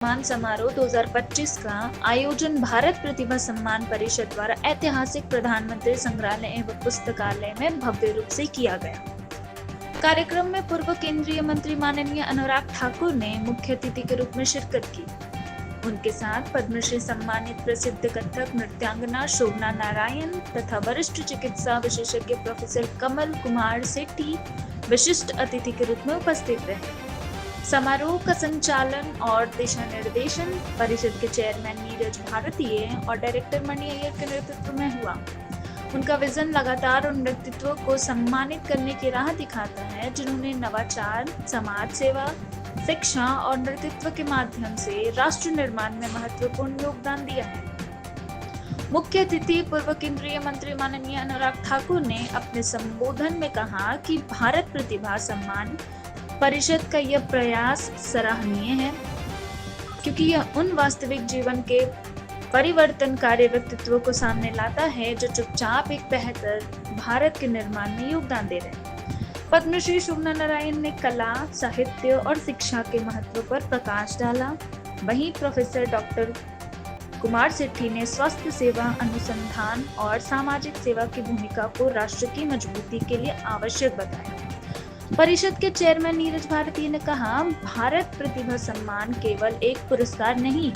सम्मान समारोह 2025 का आयोजन भारत प्रतिभा सम्मान परिषद द्वारा ऐतिहासिक प्रधानमंत्री संग्रहालय एवं पुस्तकालय में भव्य रूप से किया गया। कार्यक्रम में पूर्व केंद्रीय मंत्री माननीय अनुराग ठाकुर ने मुख्य अतिथि के रूप में शिरकत की। उनके साथ पद्मश्री सम्मानित प्रसिद्ध कथक नृत्यांगना शोभना नारायण तथा वरिष्ठ चिकित्सा विशेषज्ञ प्रोफेसर कमल कुमार सेठी विशिष्ट अतिथि के रूप में उपस्थित रहे। समारोह का संचालन और दिशा निर्देशन परिषद के चेयरमैन नीरज भारतीय और डायरेक्टर मणि अय्यर के नेतृत्व में हुआ। उनका विजन लगातार उन व्यक्तित्वों को सम्मानित करने की राह दिखाता है जिन्होंने नवाचार, समाज सेवा, शिक्षा और नेतृत्व के माध्यम से राष्ट्र निर्माण में महत्वपूर्ण योगदान दिया है। मुख्य अतिथि पूर्व केंद्रीय मंत्री माननीय अनुराग ठाकुर ने अपने संबोधन में कहा कि भारत प्रतिभा सम्मान परिषद का यह प्रयास सराहनीय है क्योंकि यह उन वास्तविक जीवन के परिवर्तनकारी व्यक्तित्वों को सामने लाता है जो चुपचाप एक बेहतर भारत के निर्माण में योगदान दे रहे हैं। पद्मश्री शोभना नारायण ने कला, साहित्य और शिक्षा के महत्व पर प्रकाश डाला। वहीं प्रोफेसर डॉक्टर कुमार सेठी ने स्वास्थ्य सेवा, अनुसंधान और सामाजिक सेवा की भूमिका को राष्ट्र की मजबूती के लिए आवश्यक बताया। परिषद के चेयरमैन नीरज भारतीय ने कहा, भारत प्रतिभा सम्मान केवल एक पुरस्कार नहीं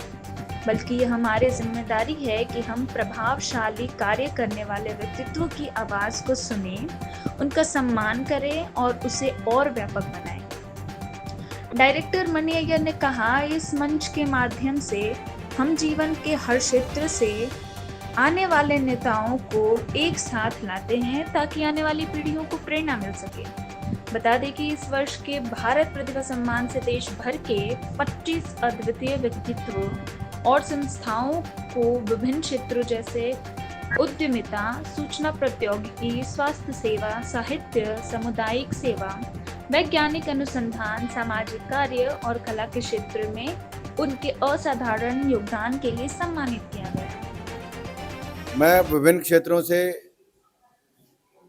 बल्कि यह हमारी जिम्मेदारी है कि हम प्रभावशाली कार्य करने वाले व्यक्तित्वों की आवाज को सुनें, उनका सम्मान करें और उसे और व्यापक बनाएं। डायरेक्टर मणि अय्यर ने कहा, इस मंच के माध्यम से हम जीवन के हर क्षेत्र से आने वाले नेताओं को एक साथ लाते हैं ताकि आने वाली पीढ़ियों को प्रेरणा मिल सके। बता दें कि इस वर्ष के भारत प्रतिभा सम्मान से देश भर के 25 अद्वितीय व्यक्तित्वों और संस्थाओं को विभिन्न क्षेत्रों जैसे उद्यमिता, सूचना प्रौद्योगिकी, स्वास्थ्य सेवा, साहित्य, सामुदायिक सेवा, वैज्ञानिक अनुसंधान, सामाजिक कार्य और कला के क्षेत्र में उनके असाधारण योगदान के लिए सम्मानित किया गया। मैं विभिन्न क्षेत्रों से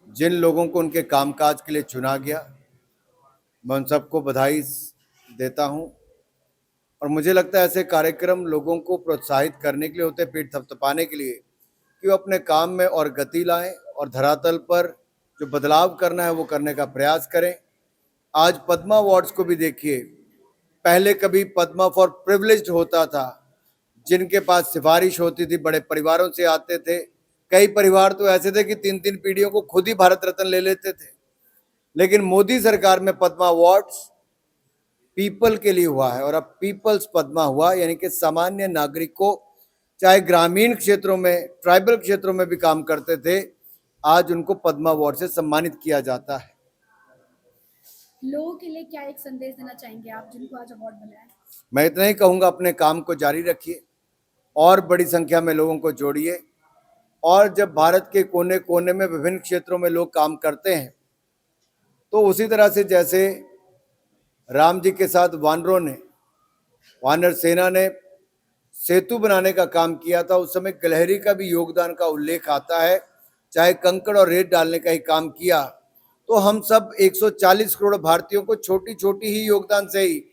जिन लोगों को उनके कामकाज के लिए चुना गया, मैं उन सबको बधाई देता हूं। और मुझे लगता है ऐसे कार्यक्रम लोगों को प्रोत्साहित करने के लिए होते हैं, पीठ थपथपाने के लिए कि वो अपने काम में और गति लाएं और धरातल पर जो बदलाव करना है वो करने का प्रयास करें। आज पद्मा अवार्ड्स को भी देखिए, पहले कभी पद्मा फॉर प्रिविलेज्ड होता था, जिनके पास सिफारिश होती थी, बड़े परिवारों से आते थे। कई परिवार तो ऐसे थे कि 3-3 पीढ़ियों को खुद ही भारत रत्न ले लेते थे। लेकिन मोदी सरकार में पद्मा अवार्ड्स पीपल के लिए हुआ है और अब पीपल्स पद्मा हुआ, यानी कि सामान्य नागरिक को, चाहे ग्रामीण क्षेत्रों में, ट्राइबल क्षेत्रों में भी काम करते थे, आज उनको पद्मा अवार्ड से सम्मानित किया जाता है। लोगों के लिए क्या एक संदेश देना चाहेंगे आप जिनको आज अवार्ड मिला है? मैं इतना ही कहूँगा, अपने काम को जारी रखिए और बड़ी संख्या में लोगों को जोड़िए। और जब भारत के कोने कोने में विभिन्न क्षेत्रों में लोग काम करते हैं तो उसी तरह से जैसे राम जी के साथ वानर सेना ने सेतु बनाने का काम किया था, उस समय गिलहरी का भी योगदान का उल्लेख आता है। चाहे कंकड़ और रेत डालने का ही काम किया, तो हम सब 140 करोड़ भारतीयों को छोटी छोटी ही योगदान से ही,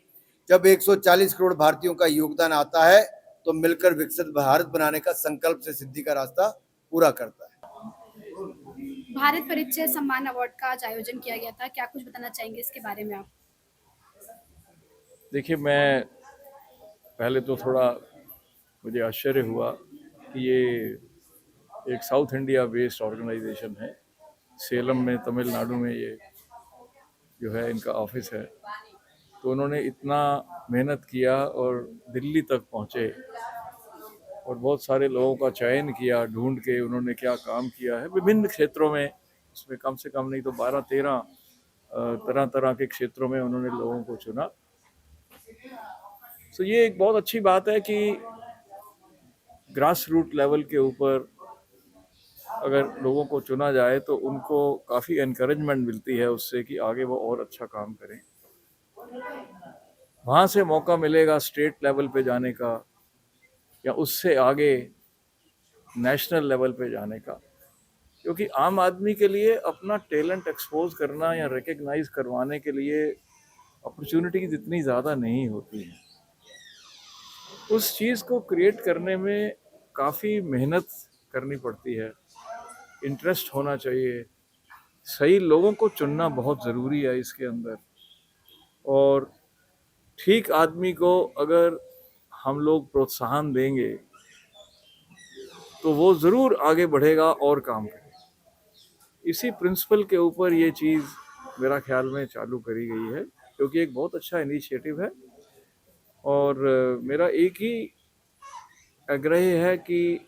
जब 140 करोड़ भारतीयों का योगदान आता है तो मिलकर विकसित भारत बनाने का संकल्प से सिद्धि का रास्ता पूरा करता है। भारत परिचय सम्मान अवार्ड का आज आयोजन किया गया था, क्या कुछ बताना चाहेंगे इसके बारे में आप? देखिए, मैं पहले तो थोड़ा मुझे आश्चर्य हुआ कि ये एक साउथ इंडिया बेस्ड ऑर्गेनाइजेशन है, सेलम में, तमिलनाडु में ये जो है इनका ऑफिस है। तो उन्होंने इतना मेहनत किया और दिल्ली तक पहुँचे और बहुत सारे लोगों का चयन किया, ढूंढ के उन्होंने क्या काम किया है विभिन्न क्षेत्रों में। उसमें कम से कम नहीं तो 12-13 तरह तरह के क्षेत्रों में उन्होंने लोगों को चुना। तो ये एक बहुत अच्छी बात है कि ग्रास रूट लेवल के ऊपर अगर लोगों को चुना जाए तो उनको काफ़ी एनकरेजमेंट मिलती है उससे कि आगे वो और अच्छा काम करें। वहाँ से मौका मिलेगा स्टेट लेवल पे जाने का या उससे आगे नेशनल लेवल पे जाने का, क्योंकि आम आदमी के लिए अपना टैलेंट एक्सपोज करना या रिकग्नाइज करवाने के लिए अपॉर्चुनिटीज इतनी ज़्यादा नहीं होती हैं। उस चीज़ को क्रिएट करने में काफ़ी मेहनत करनी पड़ती है, इंटरेस्ट होना चाहिए, सही लोगों को चुनना बहुत ज़रूरी है इसके अंदर। और ठीक आदमी को अगर हम लोग प्रोत्साहन देंगे तो वो ज़रूर आगे बढ़ेगा और काम करेगा। इसी प्रिंसिपल के ऊपर ये चीज़ मेरा ख्याल में चालू करी गई है, क्योंकि एक बहुत अच्छा इनिशिएटिव है। और मेरा एक ही आग्रह है कि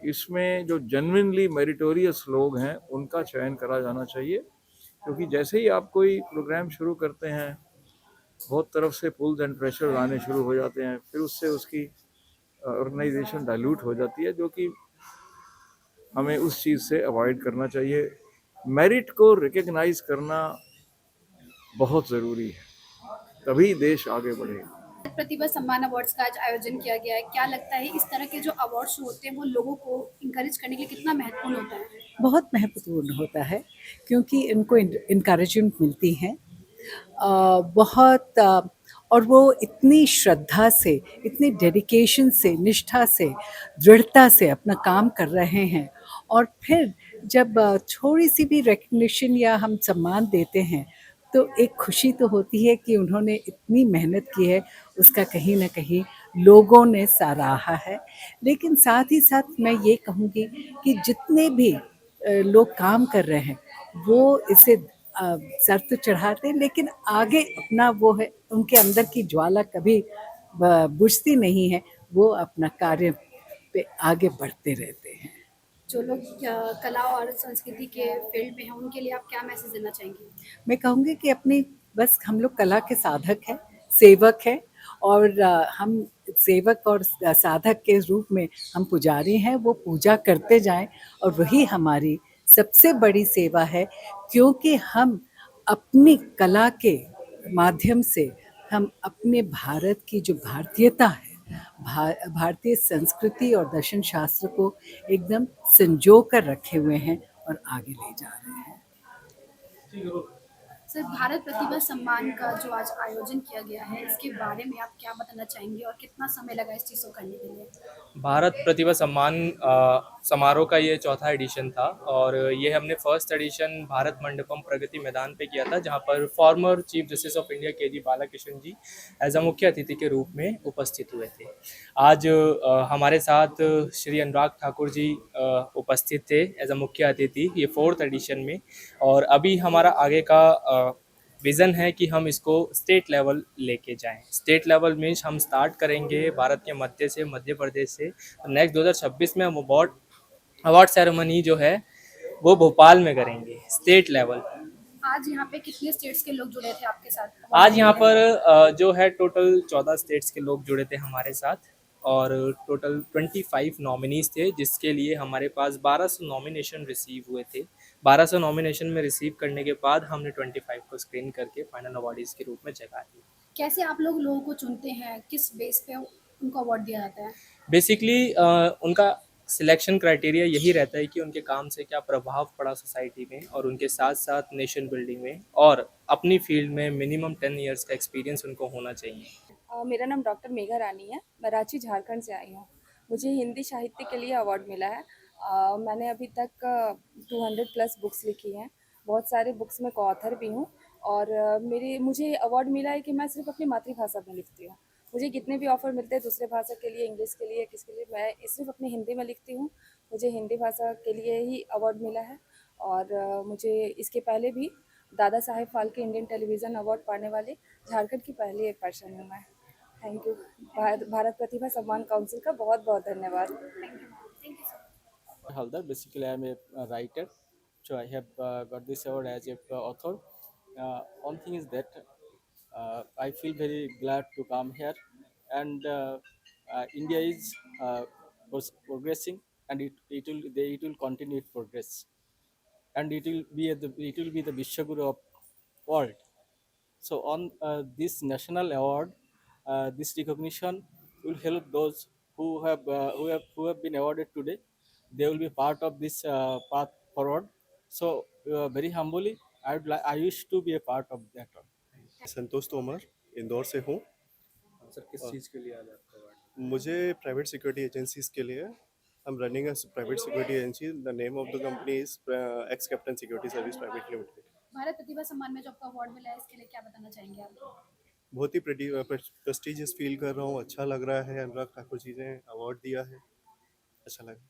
इसमें जो जेन्युइनली मेरिटोरियस लोग हैं उनका चयन करा जाना चाहिए, क्योंकि जैसे ही आप कोई प्रोग्राम शुरू करते हैं बहुत तरफ से पुल्स एंड प्रेशर आने शुरू हो जाते हैं, फिर उससे उसकी ऑर्गेनाइजेशन डाइल्यूट हो जाती है, जो कि हमें उस चीज़ से अवॉइड करना चाहिए। मेरिट को रिकग्नाइज करना बहुत ज़रूरी है, तभी देश आगे बढ़ेगा। प्रतिभा सम्मान अवार्ड्स का आज आयोजन किया गया है, क्या लगता है इस तरह के जो अवार्ड्स होते हैं वो लोगों को इंकरेज करने के लिए कितना महत्वपूर्ण होता है? बहुत महत्वपूर्ण होता है, क्योंकि इनको इनकरेजमेंट मिलती है बहुत और वो इतनी श्रद्धा से, इतनी डेडिकेशन से, निष्ठा से, दृढ़ता से अपना काम कर रहे हैं। और फिर जब थोड़ी सी भी रिकग्निशन या हम सम्मान देते हैं तो एक खुशी तो होती है कि उन्होंने इतनी मेहनत की है, उसका कहीं ना कहीं लोगों ने सराहा है। लेकिन साथ ही साथ मैं ये कहूँगी कि जितने भी लोग काम कर रहे हैं वो इसे सर तो चढ़ाते हैं, लेकिन आगे अपना वो है, उनके अंदर की ज्वाला कभी बुझती नहीं है, वो अपना कार्य पे आगे बढ़ते रहते हैं। जो लोग कला और संस्कृति के फील्ड में हैं उनके लिए आप क्या मैसेज देना चाहेंगे? मैं कहूँगी कि अपनी बस हम लोग कला के साधक हैं, सेवक हैं, और हम सेवक और साधक के रूप में हम पुजारी हैं, वो पूजा करते जाएं और वही हमारी सबसे बड़ी सेवा है, क्योंकि हम अपनी कला के माध्यम से हम अपने भारत की जो भारतीयता है, भारतीय संस्कृति और दर्शन शास्त्र को एकदम संजो कर रखे हुए हैं और आगे ले जा रहे हैं। सर, भारत प्रतिभा सम्मान का जो आज आयोजन किया गया है इसके बारे में आप क्या बताना चाहेंगे और कितना समय लगा इस चीज़ को करने के लिए? भारत प्रतिभा सम्मान समारोह का ये चौथा एडिशन था और ये हमने फर्स्ट एडिशन भारत मंडपम प्रगति मैदान पे किया था, जहाँ पर former chief justice of India के जी बालाकृष्णन जी एज अ मुख्य अतिथि के रूप में उपस्थित हुए थे। आज हमारे साथ श्री अनुराग ठाकुर जी उपस्थित थे एज अ मुख्य अतिथि ये फोर्थ एडिशन में। और अभी हमारा आगे का विज़न है कि हम इसको स्टेट लेवल लेके जाएं। स्टेट लेवल मीन्स हम स्टार्ट करेंगे भारत के मध्य से, मध्य प्रदेश से। तो नेक्स्ट 2026 में हम अवार्ड सेरेमनी जो है वो भोपाल में करेंगे स्टेट लेवल। आज यहाँ पे कितने स्टेट्स के लोग जुड़े थे आपके साथ? आज यहाँ पर जो है टोटल 14 स्टेट्स के लोग जुड़े थे हमारे साथ और टोटल 25 नॉमिनीज थे, जिसके लिए हमारे पास 1200 नॉमिनेशन रिसीव हुए थे। 1200 नॉमिनेशन में रिसीव करने के बाद हमने 25 को स्क्रीन करके फाइनल अवार्डीज के रूप में जगह दी। कैसे आप लोग लोगों को चुनते हैं, किस बेस पे उनको अवार्ड दिया जाता है? बेसिकली उनका सिलेक्शन क्राइटेरिया यही रहता है कि उनके काम से क्या प्रभाव पड़ा सोसाइटी में और उनके साथ साथ नेशन बिल्डिंग में, और अपनी फील्ड में मिनिमम 10 इयर्स का एक्सपीरियंस उनको होना चाहिए। मेरा नाम डॉक्टर मेघा रानी है। मैं रांची झारखंड से आई हूँ। मुझे हिंदी साहित्य के लिए अवार्ड मिला है। मैंने अभी तक 200 प्लस बुक्स लिखी हैं। बहुत सारे बुक्स में को-ऑथर भी हूँ और मुझे अवार्ड मिला है कि मैं सिर्फ अपनी मातृभाषा में लिखती हूँ। मुझे कितने भी ऑफ़र मिलते हैं दूसरे भाषा के लिए, इंग्लिश के लिए, किसके लिए, मैं सिर्फ अपनी हिंदी में लिखती हूँ। मुझे हिंदी भाषा के लिए ही अवार्ड मिला है। और मुझे इसके पहले भी Dada Saheb Phalke Indian television award पाने वाले झारखंड की पहली एक पर्सन हूँ मैं। Thank you. भारत प्रतिभा सम्मान काउंसिल का बहुत बहुत धन्यवाद। Thank you sir. Haldar. Basically, I am a writer, so I have got this award as a author. One thing is that I feel very glad to come here, and India is progressing, and it will continue its progress, and it will be the Vishwaguru of world. So on this national award, this recognition will help those who have been awarded today. They will be part of this path forward. So very humbly, I wish to be a part of that one. संतोष तोमर इंदौर से हूँ। Sir, किस चीज़ के लिए आज आपका award? मुझे private security agencies के लिए I am running a private security agency. The name of the company is ex captain security service private limited. Bharat Pratibha Samman में जो आपका अवार्ड मिला है इसके लिए क्या बताना चाहेंगे आप? बहुत ही प्रेस्टिजियस फील कर रहा हूँ. अच्छा लग रहा है. अनुराग ठाकुर जी ने अवार्ड दिया है. अच्छा लगा.